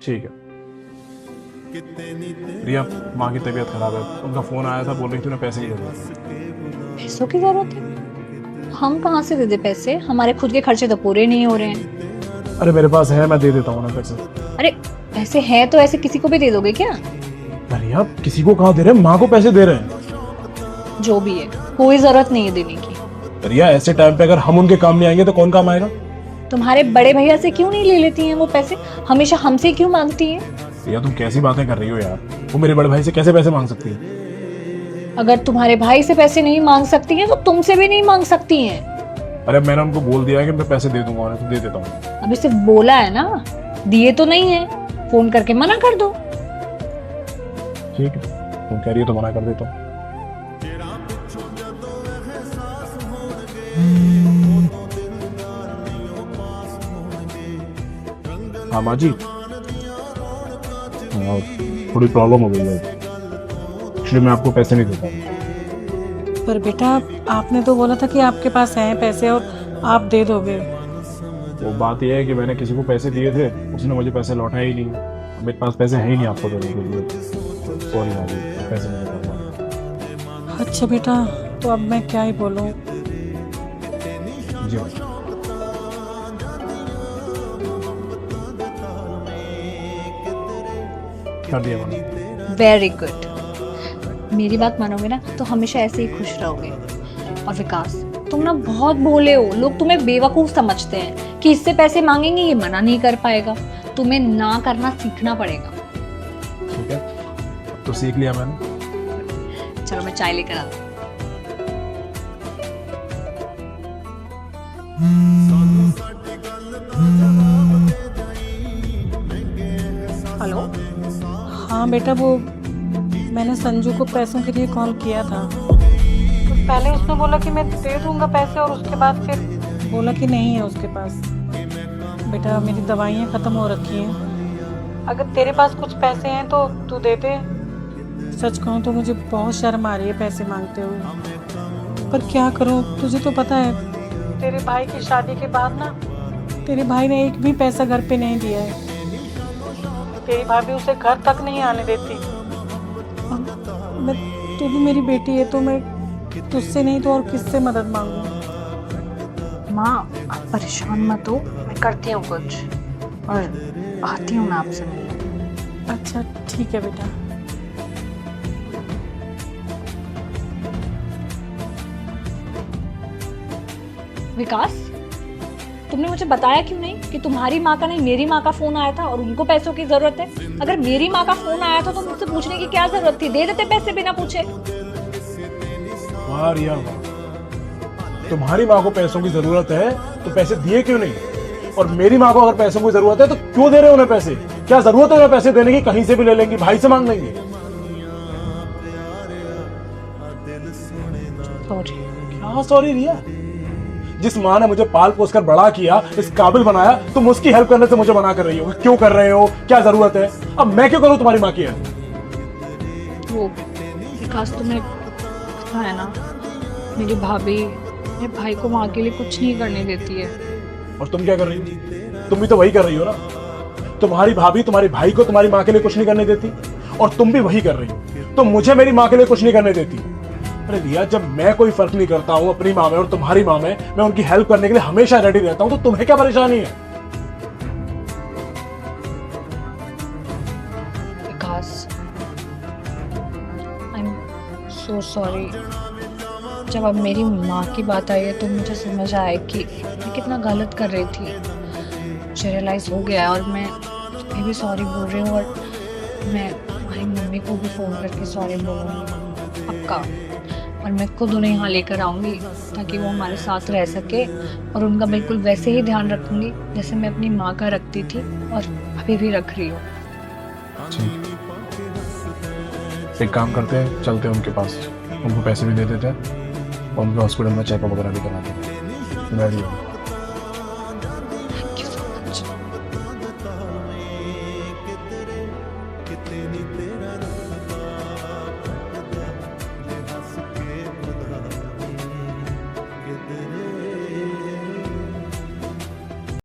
ठीक है। रिया, माँ की तबीयत खराब है, उनका फोन आया था, बोल रही थी उन्हें पैसे की जरूरत है। पैसों की जरूरत है? हम कहाँ से दे दे पैसे? हमारे खुद के खर्चे तो पूरे नहीं हो रहे हैं। अरे मेरे पास है, मैं दे देता हूँ उन्हें पैसे। अरे पैसे हैं तो ऐसे किसी को भी दे दोगे क्या? रिया, किसी को कहाँ दे रहे हैं, माँ को पैसे दे रहे हैं। जो भी है, कोई जरूरत नहीं है देने की। रिया, ऐसे टाइम पे अगर हम उनके काम नहीं आएंगे तो कौन काम आएगा? तुम्हारे बड़े भैया से क्यों नहीं ले लेती हैं वो पैसे? हमेशा हमसे क्यों मांगती हैं? रिया, तुम कैसी बातें कर रही हो यार, वो मेरे बड़े भाई से कैसे पैसे मांग सकती है? अगर तुम्हारे भाई से पैसे नहीं मांग सकती हैं तो तुमसे भी नहीं मांग सकती हैं। अरे मैंने उनको बोल दिया है कि मैं पैसे दे दूंगा उन्हें, तो दे देता हूँ। अभी सिर्फ बोला है ना, दिए तो नहीं है। फोन करके मना कर दो। ठीक है, तुम कह रही हो तो मना कर देता हूँ। हाँ माँ जी, हाँ, थोड़ी प्रॉब्लम हो गई है, इसलिए मैं आपको पैसे नहीं देता हूँ। पर बेटा, आपने तो बोला था कि आपके पास हैं पैसे और आप दे दोगे। वो बात यह है कि मैंने किसी को पैसे दिए थे, उसने मुझे पैसे लौटाए ही नहीं। मेरे पास पैसे हैं ही नहीं आपको देने के लिए। सॉरी माँ जी, मैं पैसे नहीं दे पाऊंगा। अच्छा बेटा, तो अब मैं क्या ही बोलूँ। जी माँ। कर दिया मैंने। Very good. मेरी बात मानोगे ना तो हमेशा ऐसे ही खुश रहोगे। और विकास, तुम ना बहुत भोले हो। लोग तुम्हें बेवकूफ समझते हैं कि इससे पैसे मांगेंगे ये मना नहीं कर पाएगा। तुम्हें ना करना सीखना पड़ेगा। ठीक है, तो सीख लिया मैंने। चलो मैं चाय लेकर आती हूँ। हेलो। हाँ बेटा, वो मैंने संजू को पैसों के लिए कॉल किया था। तो पहले उसने बोला कि मैं दे दूंगा पैसे, और उसके बाद फिर बोला कि नहीं है उसके पास। बेटा, मेरी दवाइयाँ ख़त्म हो रखी हैं। अगर तेरे पास कुछ पैसे हैं तो तू दे दे। सच कहूँ तो मुझे बहुत शर्म आ रही है पैसे मांगते हुए, पर क्या करूँ, तुझे तो पता है तेरे भाई की शादी के बाद ना तेरे भाई ने एक भी पैसा घर पे नहीं दिया है। तेरी भाभी उसे घर तक नहीं आने देती। मैं, तू भी मेरी बेटी है, तो मैं तुझसे नहीं तो और किससे मदद मांगूं। माँ, आप परेशान मत हो, मैं करती हूँ कुछ और आती हूँ मैं आपसे मिलने। अच्छा ठीक है बेटा। विकास, तुमने मुझे बताया क्यों नहीं कि तुम्हारी माँ का नहीं मेरी माँ का फोन आया था और उनको पैसों की जरूरत है? अगर मेरी माँ का फोन आया था तो मुझसे पूछने की क्या जरूरत थी? दे देते पैसे बिना पूछे। वाह रिया वाह, तुम्हारी माँ को पैसों की जरूरत है तो पैसे दिए क्यों नहीं? और मेरी माँ को अगर पैसों की जरूरत है तो क्यों दे रहे हो उन्हें पैसे? क्या जरूरत है उन्हें पैसे देने की? कहीं से भी ले लेंगी, भाई से मांग लेंगे। सॉरी। क्या सॉरी रिया? जिस माँ ने मुझे पाल पोस कर बड़ा किया, इस काबिल बनाया, तुम उसकी हेल्प करने से मुझे मना कर रही हो। क्यों कर रहे हो? क्या जरूरत है? अब मैं क्यों करूं तुम्हारी माँ की हेल्प? वो विकास, तुम्हें पता है ना, मेरी भाभी मेरे भाई को माँ के लिए कुछ नहीं करने देती है। और तुम क्या कर रही हो? तुम भी तो वही कर रही हो ना। तुम्हारी भाभी तुम्हारे भाई को तुम्हारी माँ के लिए कुछ नहीं करने देती, और तुम भी वही कर रही हो। तुम मुझे मेरी माँ के लिए कुछ नहीं करने देती। अरे रिया, जब मैं कोई फर्क नहीं करता हूँ अपनी माँ में और तुम्हारी माँ में, मैं उनकी हेल्प करने के लिए हमेशा रेडी रहता हूँ, तो तुम्हें क्या परेशानी है? विकास, आई एम सो सॉरी। जब अब मेरी माँ की बात आई है तो मुझे समझ आया कि मैं कितना गलत कर रही थी। मुझे रियलाइज हो गया और मैं भी सॉरी बोल रही हूँ। और मैं हमारी मम्मी को भी फ़ोन करके सॉरी बोलूँगी पक्का। और मैं खुद उन्हें यहाँ लेकर आऊँगी ताकि वो हमारे साथ रह सके, और उनका बिल्कुल वैसे ही ध्यान रखूँगी जैसे मैं अपनी माँ का रखती थी और अभी भी रख रही हूँ। एक काम करते हैं, चलते हैं उनके पास, उनको पैसे भी दे देते हैं और उनको हॉस्पिटल में चेकअप वगैरह भी करा देते हैं।